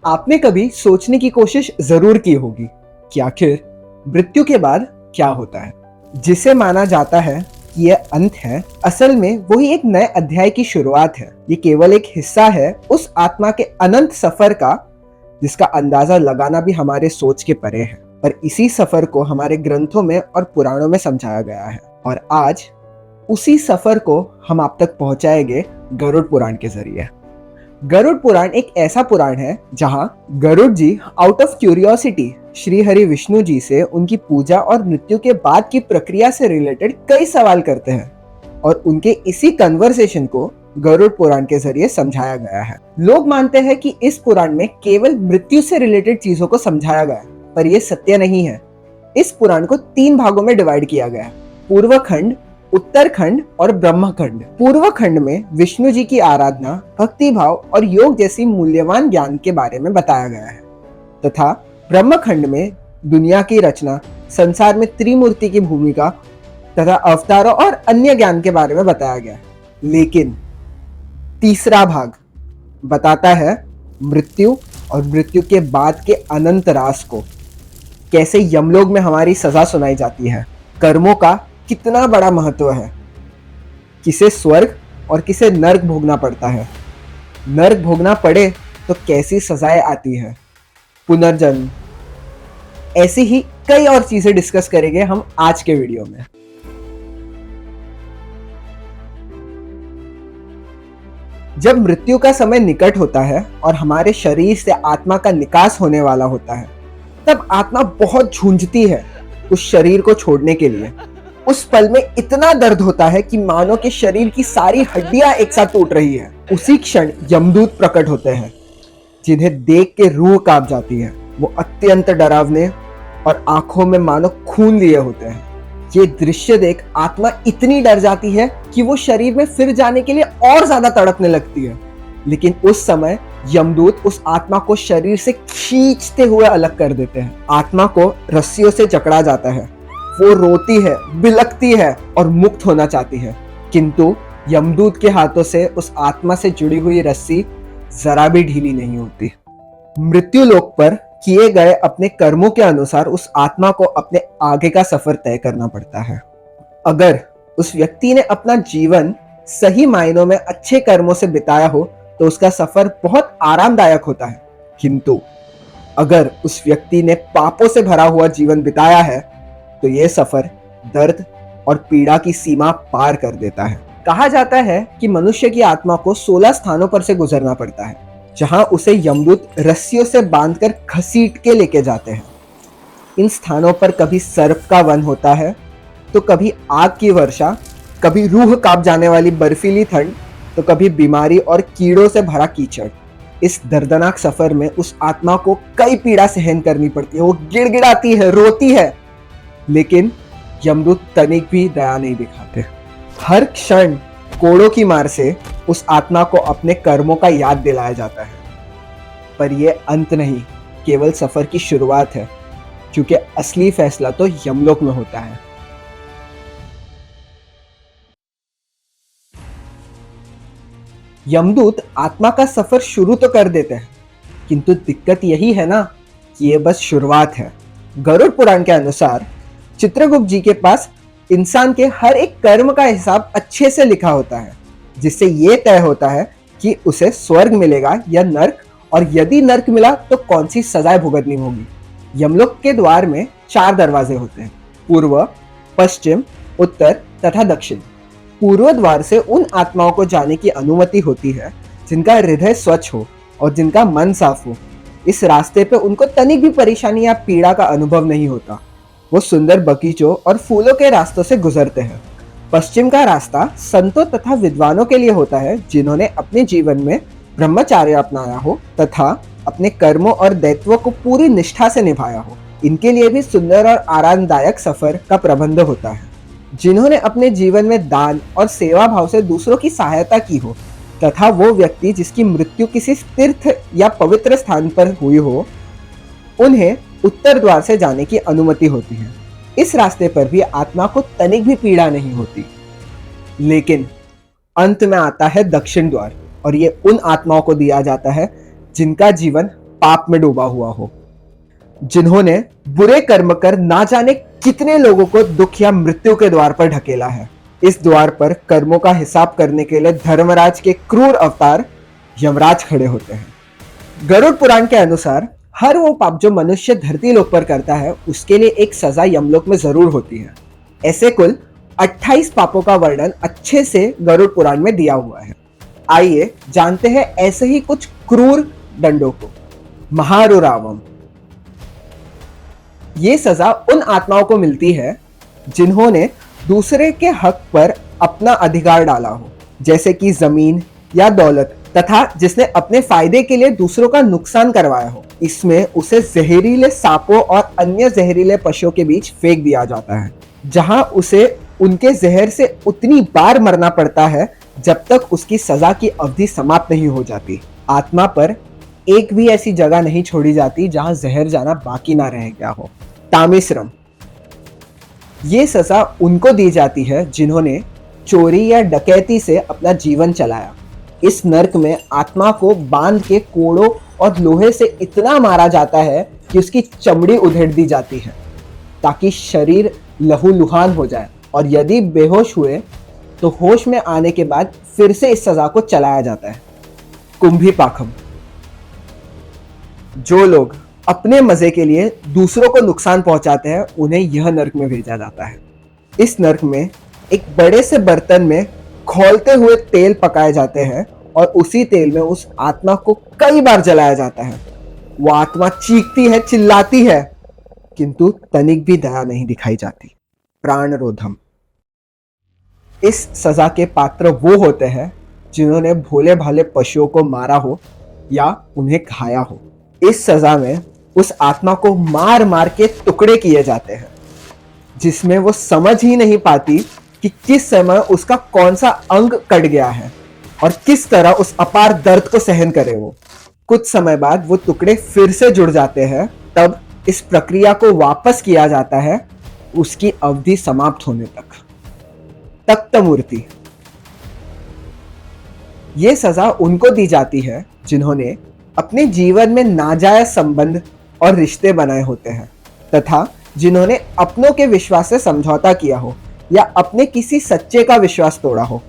आपने कभी सोचने की कोशिश जरूर की होगी कि आखिर मृत्यु के बाद क्या होता है। जिसे माना जाता है कि यह अंत है, असल में वही एक नए अध्याय की शुरुआत है। ये केवल एक हिस्सा है उस आत्मा के अनंत सफर का जिसका अंदाजा लगाना भी हमारे सोच के परे है। पर इसी सफर को हमारे ग्रंथों में और पुराणों में समझाया गया है और आज उसी सफर को हम आप तक पहुंचाएंगे गरुड़ पुराण के जरिए। गरुड़ पुराण एक ऐसा पुराण है जहां Garud ji out of curiosity Shri Hari Vishnu ji से उनकी पूजा और मृत्यु के बाद की प्रक्रिया से रिलेटेड कई सवाल करते हैं और उनके इसी कन्वर्सेशन को गरुड़ पुराण के जरिए समझाया गया है। लोग मानते हैं कि इस पुराण में केवल मृत्यु से रिलेटेड चीजों को समझाया गया है, पर यह सत्य नहीं है। इस पुराण को 3 भागों में डिवाइड किया गया है: पूर्व खंड, उत्तरखंड और ब्रह्मखंड। पूर्व खंड में विष्णु जी की आराधना, भक्ति भाव और योग जैसी मूल्यवान ज्ञान के बारे में बताया गया है तथा ब्रह्मखंड में दुनिया की रचना, संसार में त्रिमूर्ति की भूमिका तथा अवतारों और अन्य ज्ञान के बारे में बताया गया है। लेकिन तीसरा भाग बताता है मृत्यु और मृत्यु के बाद के अनंत राज को। कैसे यमलोक में हमारी सजा सुनाई जाती है, कर्मों का कितना बड़ा महत्व है, किसे स्वर्ग और किसे नर्क भोगना पड़ता है, नर्क भोगना पड़े तो कैसी सजाएं आती है, पुनर्जन्म, ऐसी ही कई और चीजें डिस्कस करेंगे हम आज के वीडियो में। जब मृत्यु का समय निकट होता है और हमारे शरीर से आत्मा का निकास होने वाला होता है, तब आत्मा बहुत झूंझती है उस शरीर को छोड़ने के लिए। उस पल में इतना दर्द होता है कि मानो कि शरीर की सारी हड्डियां एक साथ टूट रही है। उसी क्षण यमदूत प्रकट होते हैं जिन्हें देख के रूह कांप जाती है। वो अत्यंत डरावने और आंखों में मानो खून लिए होते हैं। ये दृश्य देख आत्मा इतनी डर जाती है कि वो शरीर में फिर जाने के लिए और ज्यादा तड़पने लगती है। लेकिन उस समय यमदूत उस आत्मा को शरीर से खींचते हुए अलग कर देते हैं। आत्मा को रस्सियों से जकड़ा जाता है। वो रोती है, बिलखती है और मुक्त होना चाहती है, किंतु यमदूत के हाथों से उस आत्मा से जुड़ी हुई रस्सी जरा भी ढीली नहीं होती। मृत्यु लोक पर किए गए अपने कर्मों के अनुसार उस आत्मा को अपने आगे का सफर तय करना पड़ता है। अगर उस व्यक्ति ने अपना जीवन सही मायनों में अच्छे कर्मों से बिताया हो तो उसका सफर बहुत आरामदायक होता है, किंतु अगर उस व्यक्ति ने पापों से भरा हुआ जीवन बिताया है तो यह सफर दर्द और पीड़ा की सीमा पार कर देता है। कहा जाता है कि मनुष्य की आत्मा को 16 स्थानों पर से गुजरना पड़ता है, जहां उसे यमदूत रस्सियों से बांधकर घसीट के लेके जाते हैं। इन स्थानों पर कभी सर्प का वन होता है, तो कभी आग की वर्षा, कभी रूह कांप जाने वाली बर्फीली ठंड, तो कभी बीमारी और कीड़ों से भरा कीचड़। इस दर्दनाक सफर में उस आत्मा को कई पीड़ा सहन करनी पड़ती है। वो गिड़गिड़ाती है, रोती है, लेकिन यमदूत तनिक भी दया नहीं दिखाते। हर क्षण कोड़ों की मार से उस आत्मा को अपने कर्मों का याद दिलाया जाता है। पर यह अंत नहीं, केवल सफर की शुरुआत है, क्योंकि असली फैसला तो यमलोक में होता है। यमदूत आत्मा का सफर शुरू तो कर देते हैं, किंतु दिक्कत यही है ना कि यह बस शुरुआत है। गरुड़ पुराण के अनुसार चित्रगुप्त जी के पास इंसान के हर एक कर्म का हिसाब अच्छे से लिखा होता है, जिससे यह तय होता है कि उसे स्वर्ग मिलेगा या नर्क, और यदि नर्क मिला तो कौन सी सजाएं भुगतनी होगी। यमलोक के द्वार में 4 दरवाजे होते हैं: पूर्व, पश्चिम, उत्तर तथा दक्षिण। पूर्व द्वार से उन आत्माओं को जाने की अनुमति होती है जिनका हृदय स्वच्छ हो और जिनका मन साफ हो। इस रास्ते पे उनको तनिक भी परेशानी या पीड़ा का अनुभव नहीं होता। वो सुंदर बगीचों और फूलों के रास्तों से गुजरते हैं। पश्चिम का रास्ता संतों तथा विद्वानों के लिए होता है जिन्होंने अपने जीवन में ब्रह्मचर्य अपनाया हो तथा अपने कर्मों और दायित्वों को पूरी निष्ठा से निभाया हो। इनके लिए भी सुंदर और आरामदायक सफर का प्रबंध होता है। जिन्होंने अपने जीवन में दान और सेवा भाव से दूसरों की सहायता की हो तथा वो व्यक्ति जिसकी मृत्यु किसी तीर्थ या पवित्र स्थान पर हुई हो, उन्हें उत्तर द्वार से जाने की अनुमति होती है। इस रास्ते पर भी आत्मा को तनिक भी पीड़ा नहीं होती। लेकिन अंत में आता है दक्षिण द्वार, और ये उन आत्माओं को दिया जाता है जिनका जीवन पाप में डूबा हुआ हो, जिन्होंने बुरे कर्म कर ना जाने कितने लोगों को दुख या मृत्यु के द्वार पर ढकेला है। इस द्वार पर कर्मों का हिसाब करने के लिए धर्मराज के क्रूर अवतार यमराज खड़े होते हैं। गरुड़ पुराण के अनुसार हर वो पाप जो मनुष्य धरती लोक पर करता है उसके लिए एक सजा यमलोक में जरूर होती है। ऐसे कुल 28 पापों का वर्णन अच्छे से गरुड़ पुराण में दिया हुआ है। आइए जानते हैं ऐसे ही कुछ क्रूर दंडों को। महारुरावम। ये सजा उन आत्माओं को मिलती है जिन्होंने दूसरे के हक पर अपना अधिकार डाला हो, जैसे कि जमीन या दौलत, तथा जिसने अपने फायदे के लिए दूसरों का नुकसान करवाया हो। इसमें उसे जहरीले सांपों और अन्य जहरीले पशुओं के बीच फेंक दिया जाता है, जहां उसे उनके जहर से उतनी बार मरना पड़ता है जब तक उसकी सजा की अवधि समाप्त नहीं हो जाती। आत्मा पर एक भी ऐसी जगह नहीं छोड़ी जाती जहां जहर जाना बाकी ना रह गया हो। तामिश्रम। ये सजा उनको दी जाती है जिन्होंने चोरी या डकैती से अपना जीवन चलाया। इस नर्क में आत्मा को बांध के कोड़ों और लोहे से इतना मारा जाता है कि उसकी चमड़ी उधेड़ दी जाती है ताकि शरीर लहूलुहान हो जाए, और यदि बेहोश हुए तो होश में आने के बाद फिर से इस सजा को चलाया जाता है। कुंभी पाखम। जो लोग अपने मजे के लिए दूसरों को नुकसान पहुंचाते हैं उन्हें यह नर्क में भेजा जाता है। इस नर्क में एक बड़े से बर्तन में खौलते हुए तेल पकाए जाते हैं और उसी तेल में उस आत्मा को कई बार जलाया जाता है। वो आत्मा चीखती है, चिल्लाती है, किंतु तनिक भी दया नहीं दिखाई जाती। प्राणरोधम। इस सजा के पात्र वो होते हैं जिन्होंने भोले भाले पशुओं को मारा हो या उन्हें खाया हो। इस सजा में उस आत्मा को मार मार के टुकड़े किए जाते हैं, जिसमें वो समझ ही नहीं पाती कि किस समय उसका कौन सा अंग कट गया है और किस तरह उस अपार दर्द को सहन करे। वो कुछ समय बाद वो टुकड़े फिर से जुड़ जाते हैं। तब इस प्रक्रिया को वापस किया जाता है उसकी अवधि समाप्त होने तक। तख्त मूर्ति। ये सजा उनको दी जाती है जिन्होंने अपने जीवन में नाजायज संबंध और रिश्ते बनाए होते हैं तथा जिन्होंने अपनों के विश्वास से समझौता किया हो या अपने किसी सच्चे का विश्वास तोड़ा हो।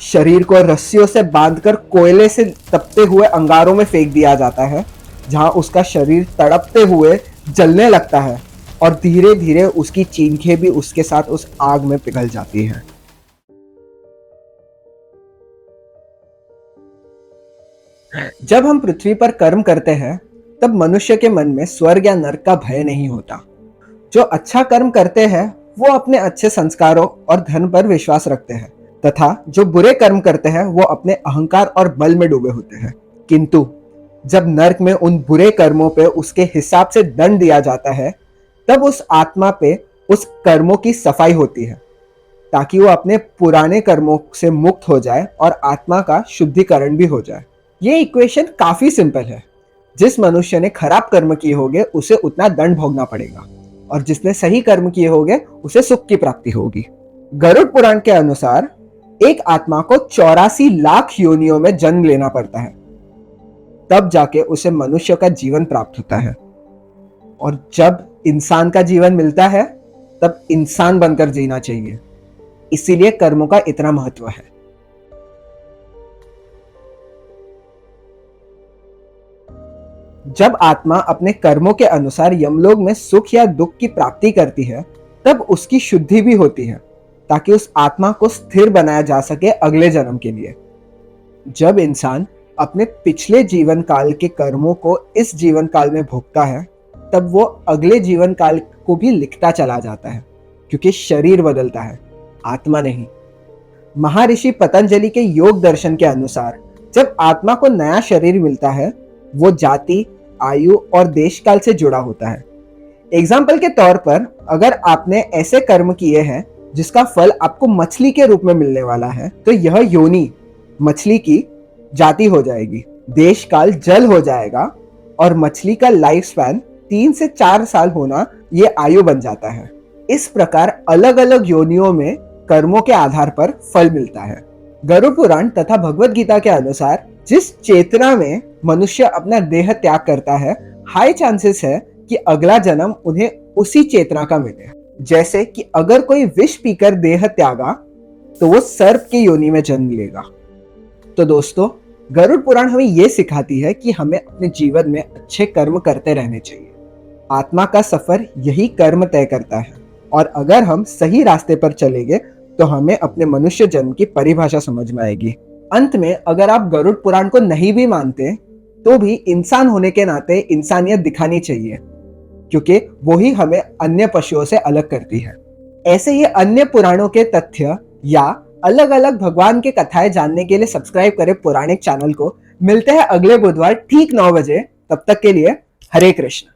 शरीर को रस्सियों से बांधकर कोयले से तपते हुए अंगारों में फेंक दिया जाता है, जहां उसका शरीर तड़पते हुए जलने लगता है और धीरे धीरे उसकी चीखें भी उसके साथ उस आग में पिघल जाती हैं। जब हम पृथ्वी पर कर्म करते हैं तब मनुष्य के मन में स्वर्ग या नरक का भय नहीं होता। जो अच्छा कर्म करते हैं वो अपने अच्छे संस्कारों और धन पर विश्वास रखते हैं तथा जो बुरे कर्म करते हैं वो अपने अहंकार और बल में डूबे होते हैं। किंतु जब नरक में उन बुरे कर्मों पे उसके हिसाब से दंड दिया जाता है तब उस आत्मा पे उस कर्मों की सफाई होती है ताकि वो अपने पुराने कर्मों से मुक्त हो जाए और आत्मा का शुद्धिकरण भी हो जाए। ये इक्वेशन काफी सिंपल है। जिस मनुष्य ने खराब कर्म किए होंगे उसे उतना दंड भोगना पड़ेगा और जिसने सही कर्म किए होंगे उसे सुख की प्राप्ति होगी। गरुड़ पुराण के अनुसार एक आत्मा को 84 लाख योनियों में जन्म लेना पड़ता है, तब जाके उसे मनुष्य का जीवन प्राप्त होता है। और जब इंसान का जीवन मिलता है तब इंसान बनकर जीना चाहिए। इसीलिए कर्मों का इतना महत्व है। जब आत्मा अपने कर्मों के अनुसार यमलोक में सुख या दुख की प्राप्ति करती है तब उसकी शुद्धि भी होती है ताकि उस आत्मा को स्थिर बनाया जा सके अगले जन्म के लिए। जब इंसान अपने पिछले जीवन काल के कर्मों को इस जीवन काल में भोगता है तब वो अगले जीवन काल को भी लिखता चला जाता है, क्योंकि शरीर बदलता है, आत्मा नहीं। महर्षि पतंजलि के योग दर्शन के अनुसार जब आत्मा को नया शरीर मिलता है वो जाति, आयु और देश काल से जुड़ा होता है। एग्जाम्पल के तौर पर अगर आपने ऐसे कर्म किए हैं जिसका फल आपको मछली के रूप में मिलने वाला है तो यह योनि मछली की जाति हो जाएगी, देश काल जल हो जाएगा और मछली का लाइफ स्पैन 3 से 4 साल होना ये आयु बन जाता है। इस प्रकार अलग अलग योनियों में कर्मों के आधार पर फल मिलता है। गरुड़ पुराण तथा भगवद गीता के अनुसार जिस चेतना में मनुष्य अपना देह त्याग करता है, हाई चांसेस है कि अगला जन्म उन्हें उसी चेतना का मिले। जैसे कि अगर कोई विष पीकर देह त्यागा तो वो सर्प की योनि में जन्म लेगा। तो दोस्तों, गरुड़ पुराण हमें ये सिखाती है कि हमें अपने जीवन में अच्छे कर्म करते रहने चाहिए। आत्मा का सफर यही कर्म तय करता है, और अगर हम सही रास्ते पर चलेंगे तो हमें अपने मनुष्य जन्म की परिभाषा समझ में आएगी। अंत में, अगर आप गरुड़ पुराण को नहीं भी मानते तो भी इंसान होने के नाते इंसानियत दिखानी चाहिए, क्योंकि वही हमें अन्य पशुओं से अलग करती है। ऐसे ही अन्य पुराणों के तथ्य या अलग अलग भगवान के कथाएं जानने के लिए सब्सक्राइब करें पौराणिक चैनल को। मिलते हैं अगले बुधवार ठीक 9 बजे। तब तक के लिए हरे कृष्ण।